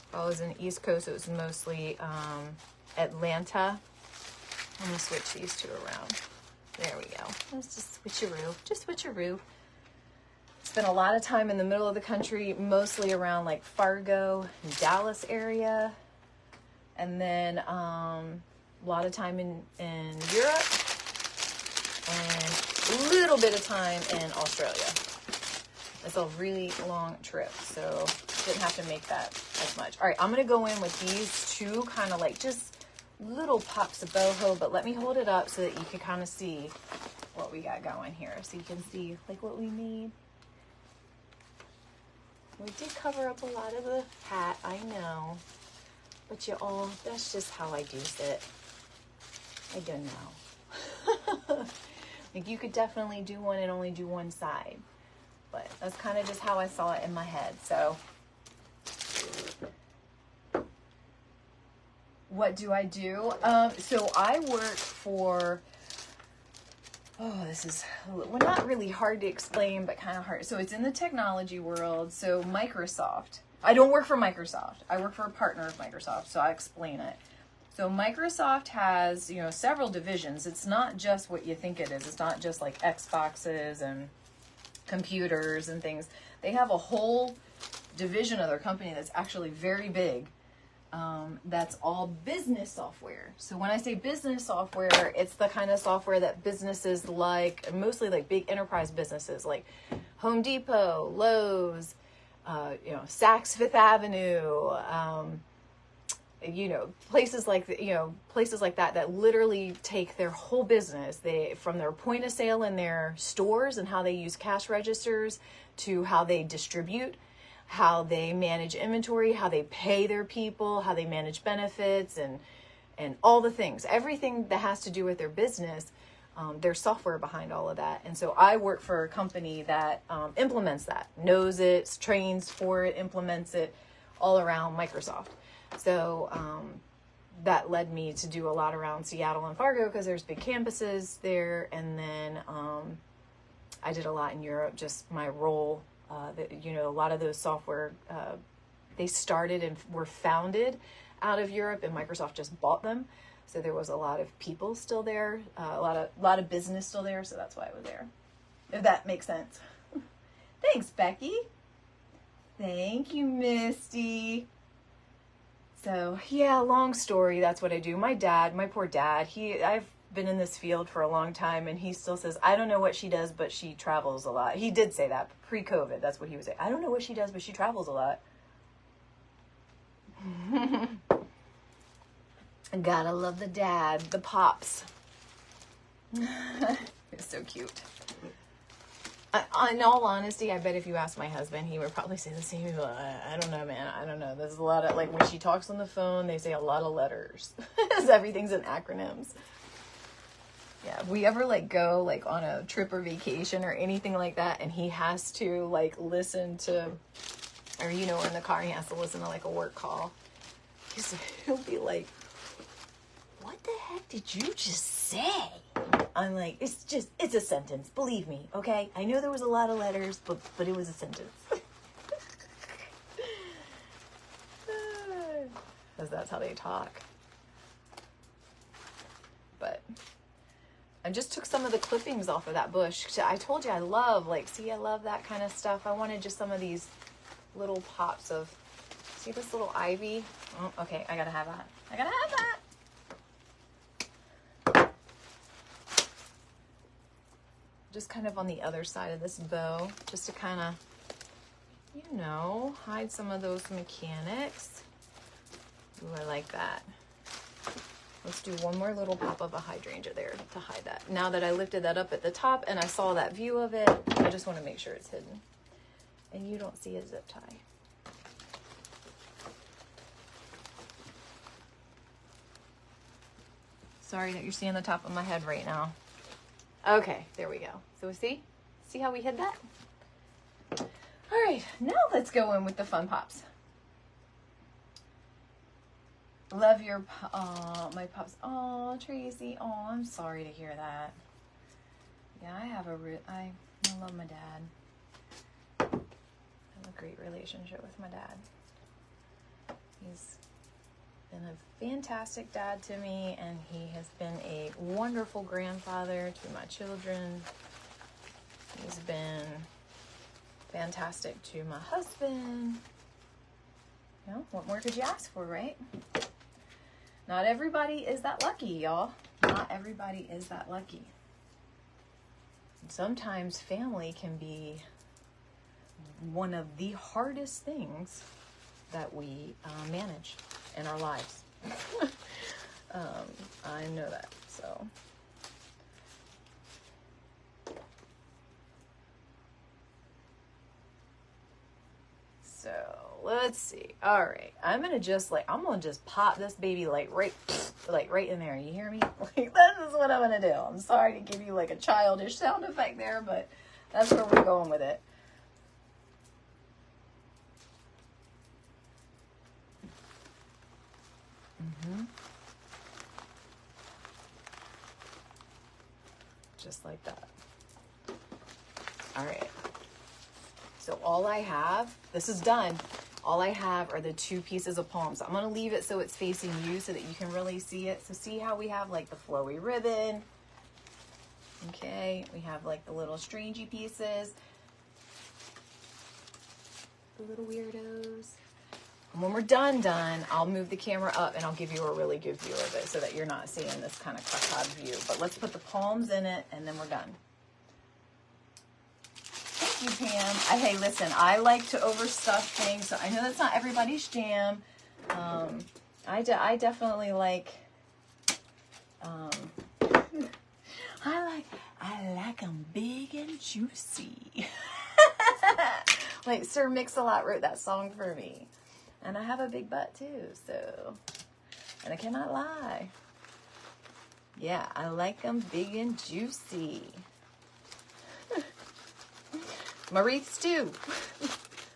If I was in East Coast, it was mostly Atlanta. I'm going to switch these two around. There we go. Let's just switcheroo. Spent a lot of time in the middle of the country, mostly around like Fargo and Dallas area. And then a lot of time in Europe. And a little bit of time in Australia. It's a really long trip, so didn't have to make that as much. All right, I'm going to go in with these two kind of like just little pops of boho, but let me hold it up so that you can kind of see what we got going here. So you can see like what we made. We did cover up a lot of the hat, I know. But that's just how I do it. I don't know. Like you could definitely do one and only do one side. But that's kind of just how I saw it in my head. So what do I do? So I work for, this is, well, not really hard to explain, but kind of hard. So it's in the technology world. So Microsoft. I don't work for Microsoft. I work for a partner of Microsoft. So I explain it. So Microsoft has, several divisions. It's not just what you think it is. It's not just like Xboxes and computers and things. They have a whole division of their company that's actually very big. That's all business software. So when I say business software, it's the kind of software that businesses like, mostly like big enterprise businesses like Home Depot, Lowe's, Saks Fifth Avenue, places like that literally take their whole business, from their point of sale in their stores and how they use cash registers to how they distribute, how they manage inventory, how they pay their people, how they manage benefits and all the things, everything that has to do with their business. there's software behind all of that. And so I work for a company that implements that, knows it, trains for it, implements it all around Microsoft. So that led me to do a lot around Seattle and Fargo because there's big campuses there. And then I did a lot in Europe, just my role. A lot of those software, they started and were founded out of Europe, and Microsoft just bought them. So there was a lot of people still there, a lot of business still there. So that's why I was there. If that makes sense. Thanks, Becky. Thank you, Misty. So yeah, long story. That's what I do. My poor dad, I've been in this field for a long time, and he still says, I don't know what she does, but she travels a lot. He did say that pre-COVID. That's what he would say. I don't know what she does, but she travels a lot. Gotta love the dad, the pops. It's so cute. In all honesty, I bet if you asked my husband, he would probably say the same. He'd be like, I don't know, man. I don't know. There's a lot of, like, when she talks on the phone, they say a lot of letters. Everything's in acronyms. Yeah, if we ever, like, go, like, on a trip or vacation or anything like that, and he has to, like, listen to, or, in the car, he has to listen to, like, a work call, he'll be like, what the heck did you just say? I'm like, it's a sentence. Believe me, okay? I know there was a lot of letters, but it was a sentence. Because that's how they talk. But I just took some of the clippings off of that bush. I told you I love that kind of stuff. I wanted just some of these little pops of, see this little ivy? Oh, okay, I gotta have that. Just kind of on the other side of this bow, just to kind of, hide some of those mechanics. Ooh, I like that. Let's do one more little pop of a hydrangea there to hide that. Now that I lifted that up at the top and I saw that view of it, I just want to make sure it's hidden. And you don't see a zip tie. Sorry that you're seeing the top of my head right now. Okay, there we go. So see how we hid that? All right, now let's go in with the fun pops. Love your, my pops. Oh, Tracy. Oh, I'm sorry to hear that. Yeah, I love my dad. I have a great relationship with my dad. He's been a fantastic dad to me, and he has been a wonderful grandfather to my children. He's been fantastic to my husband. What more could you ask for, right? Not everybody is that lucky, y'all. Not everybody is that lucky. Sometimes family can be one of the hardest things that we manage in our lives. I know that, so. So let's see. All right, I'm gonna just pop this baby right in there. You hear me? Like, this is what I'm gonna do. I'm sorry to give you like a childish sound effect there, but that's where we're going with it. Just like that. All right. So all I have, this is done. All I have are the 2 pieces of palms. I'm going to leave it so it's facing you so that you can really see it. So see how we have like the flowy ribbon. Okay. We have like the little strangey pieces. The little weirdos. And when we're done, I'll move the camera up and I'll give you a really good view of it so that you're not seeing this kind of cross-eyed view. But let's put the palms in it and then we're done. Thank you, Pam. Hey, listen, I like to overstuff things, so I know that's not everybody's jam. I definitely like, I like them big and juicy. Like Sir Mix-a-Lot wrote that song for me. And I have a big butt too, so, and I cannot lie. Yeah, I like them big and juicy. My wreaths too.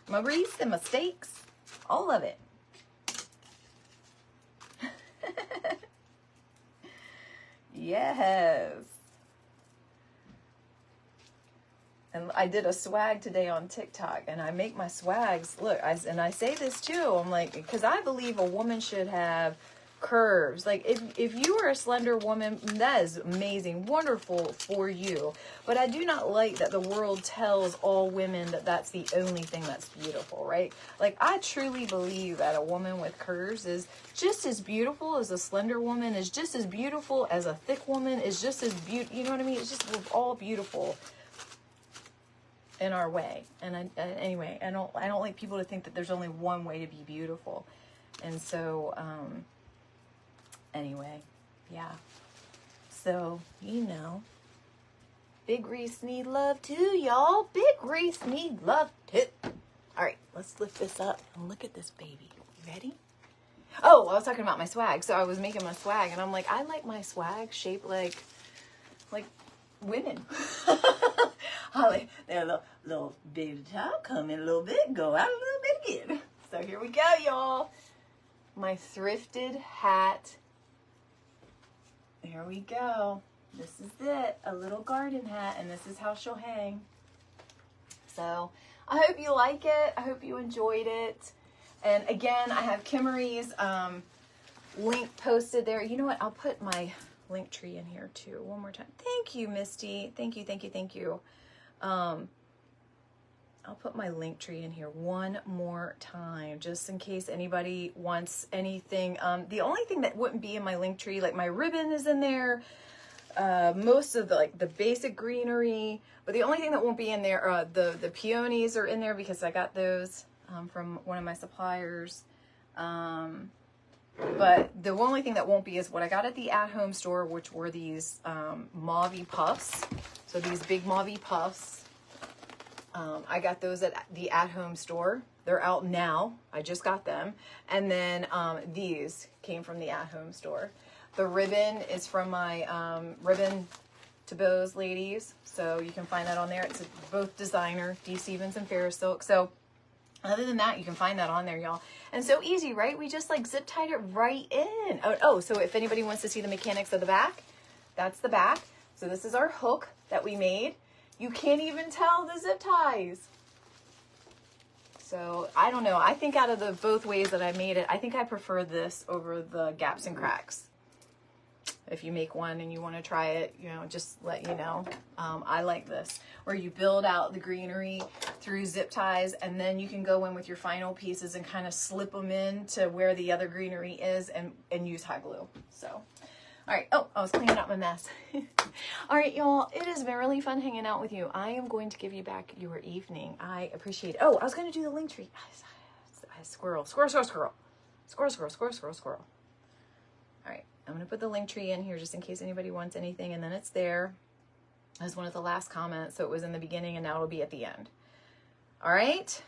My wreaths and my steaks. All of it. Yes. And I did a swag today on TikTok, and I make my swags, look, I say this too, I'm like, because I believe a woman should have curves. Like, if you are a slender woman, that is amazing, wonderful for you. But I do not like that the world tells all women that that's the only thing that's beautiful, right? Like, I truly believe that a woman with curves is just as beautiful as a slender woman, is just as beautiful as a thick woman, is just as beautiful, you know what I mean? It's just, we're all beautiful in our way. And anyway, I don't like people to think that there's only one way to be beautiful. And so, anyway, yeah. So, you know, big wreaths need love too, y'all. Big wreaths need love too. All right, let's lift this up and look at this baby. You ready? Oh, I was talking about my swag. So I was making my swag, and I'm like, I like my swag shaped like women. Holly, they're little big top come in a little bit, go out a little bit again. So here we go, y'all. My thrifted hat. There we go. This is it, a little garden hat, and this is how she'll hang. So I hope you like it. I hope you enjoyed it. And again, I have Kimmery's link posted there. You know what? I'll put my link tree in here too one more time. Thank you, Misty. Thank you, thank you, thank you. I'll put my link tree in here one more time, just in case anybody wants anything. The only thing that wouldn't be in my link tree, like my ribbon is in there, most of the basic greenery, but the only thing that won't be in there, the peonies are in there because I got those from one of my suppliers. But the only thing that won't be is what I got at the at-home store, which were these mauve puffs. So these big mauve puffs. I got those at the at-home store. They're out now. I just got them. And then these came from the at-home store. The ribbon is from my Ribbon to Bows ladies. So you can find that on there. It's both designer, D. Stevens and Ferris Silk. So other than that, you can find that on there, y'all. And so easy, right? We just like zip tied it right in. Oh, so if anybody wants to see the mechanics of the back, that's the back. So this is our hook that we made. You can't even tell the zip ties. So I don't know. I think out of the both ways that I made it, I think I prefer this over the gaps and cracks. If you make one and you want to try it, you know, just let you know. I like this, where you build out the greenery through zip ties, and then you can go in with your final pieces and kind of slip them in to where the other greenery is, and use hot glue. So, all right. Oh, I was cleaning up my mess. All right, y'all. It has been really fun hanging out with you. I am going to give you back your evening. I appreciate it. Oh, I was going to do the link tree. Squirrel. All right. I'm going to put the link tree in here just in case anybody wants anything, and then it's there as one of the last comments. So it was in the beginning, and now it'll be at the end. All right?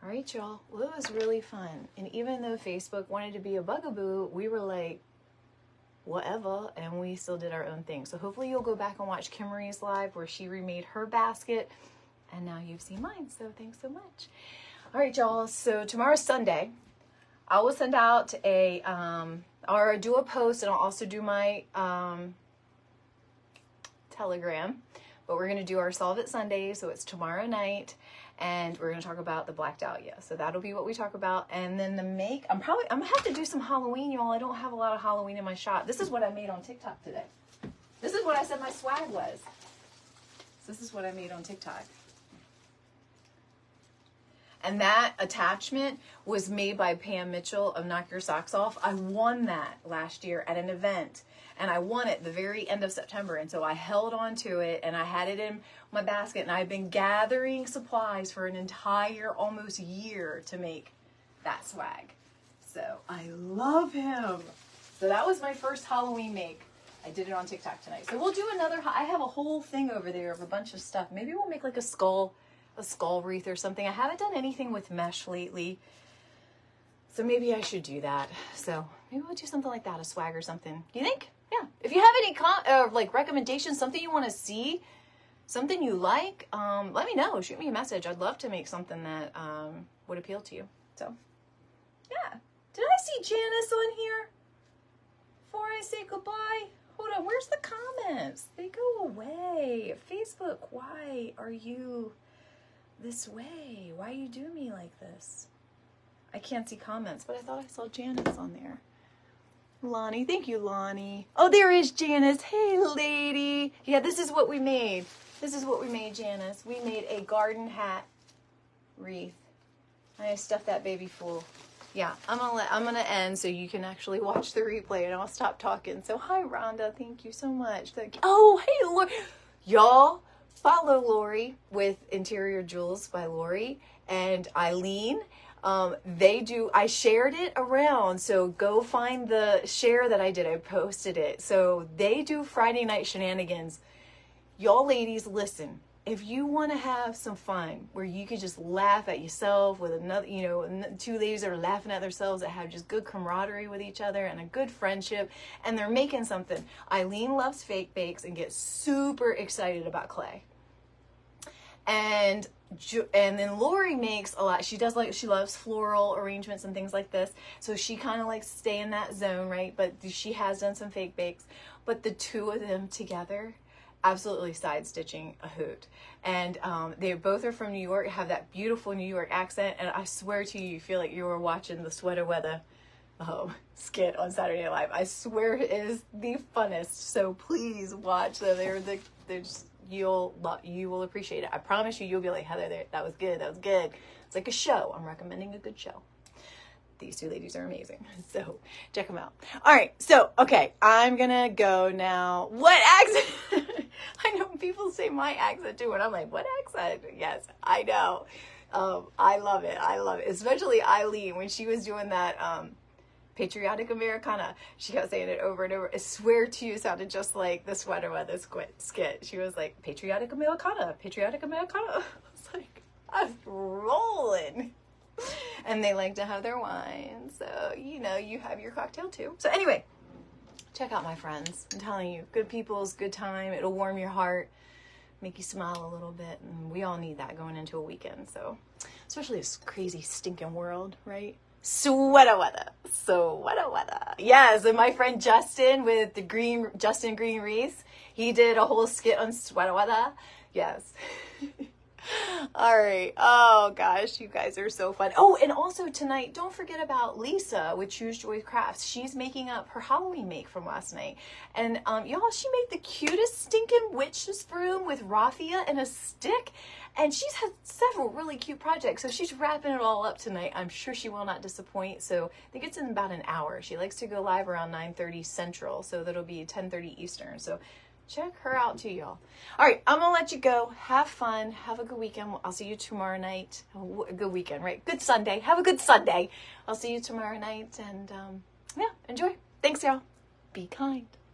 All right, y'all. Well, it was really fun. And even though Facebook wanted to be a bugaboo, we were like, whatever, and we still did our own thing. So hopefully you'll go back and watch Kimmery's live where she remade her basket, and now you've seen mine. So thanks so much. All right, y'all. So tomorrow's Sunday. I will send out or do a post, and I'll also do my Telegram. But we're going to do our Solve It Sunday, so it's tomorrow night, and we're going to talk about the Black Dahlia. So that'll be what we talk about. And then I'm going to have to do some Halloween, y'all. I don't have a lot of Halloween in my shop. This is what I made on TikTok today. This is what I said my swag was. So this is what I made on TikTok. And that attachment was made by Pam Mitchell of Knock Your Socks Off. I won that last year at an event, and I won it the very end of September. And so I held on to it, and I had it in my basket, and I've been gathering supplies for an entire almost year to make that swag. So I love him. So that was my first Halloween make. I did it on TikTok tonight. So we'll do another. I have a whole thing over there of a bunch of stuff. Maybe we'll make like a skull wreath or something. I haven't done anything with mesh lately, so maybe I should do that. So Maybe we'll do something like that, a swag or something. Do you think? Yeah. If you have any like recommendations, something you want to see, something you like, let me know. Shoot me a message. I'd love to make something that would appeal to you. So, yeah. Did I see Janice on here before I say goodbye? Hold on. Where's the comments? They go away. Facebook, why are you this way? Why you do me like this? I can't see comments, but I thought I saw Janice on there. Lonnie, thank you, Lonnie. Oh, there is Janice. Hey, lady. Yeah, this is what we made. This is what we made, Janice. We made a garden hat wreath. I stuffed that baby full. Yeah, I'm gonna end so you can actually watch the replay, and I'll stop talking. So hi, Rhonda. Thank you so much. Oh, hey, Lori. Y'all follow Lori with Interior Jewels by Lori and Eileen. I shared it around, so go find the share that I did. I posted it. So they do Friday night shenanigans. Y'all ladies, listen, if you want to have some fun where you could just laugh at yourself with another, two ladies that are laughing at themselves, that have just good camaraderie with each other and a good friendship, and they're making something. Eileen loves fake bakes and gets super excited about clay. And then Lori makes a lot. She loves floral arrangements and things like this. So she kind of likes to stay in that zone, right? But she has done some fake bakes. But the two of them together, absolutely side stitching a hoot. And they both are from New York, have that beautiful New York accent. And I swear to you, you feel like you were watching the Sweater Weather skit on Saturday Night Live. I swear it is the funnest. So please watch them. They're just, you will appreciate it. I promise you, you'll be like, Heather, that was good. That was good. It's like a show. I'm recommending a good show. These two ladies are amazing. So check them out. All right. So, okay. I'm going to go now. What accent? I know people say my accent too. And I'm like, what accent? Yes, I know. I love it. I love it. Especially Eileen, when she was doing that, Patriotic Americana. She kept saying it over and over. I swear to you, it sounded just like the Sweater Weather skit. She was like, Patriotic Americana, Patriotic Americana. I was like, I was rolling. And they like to have their wine. So, you have your cocktail too. So anyway, check out my friends. I'm telling you, good people's good time. It'll warm your heart, make you smile a little bit. And we all need that going into a weekend. So, especially this crazy stinking world, right? Sweater weather. Yes, and my friend Justin with the Justin Green Wreath, he did a whole skit on sweater weather. Yes. All right. Oh gosh, you guys are so fun. Oh, and also tonight, don't forget about Lisa with Choose Joy Crafts. She's making up her Halloween make from last night. And y'all, she made the cutest stinking witch's broom with raffia and a stick. And she's had several really cute projects. So she's wrapping it all up tonight. I'm sure she will not disappoint. So I think it's in about an hour. She likes to go live around 9:30 Central. So that'll be 10:30 Eastern. So check her out too, y'all. All right, I'm going to let you go. Have fun. Have a good weekend. I'll see you tomorrow night. A good weekend, right? Good Sunday. Have a good Sunday. I'll see you tomorrow night. And, yeah, enjoy. Thanks, y'all. Be kind.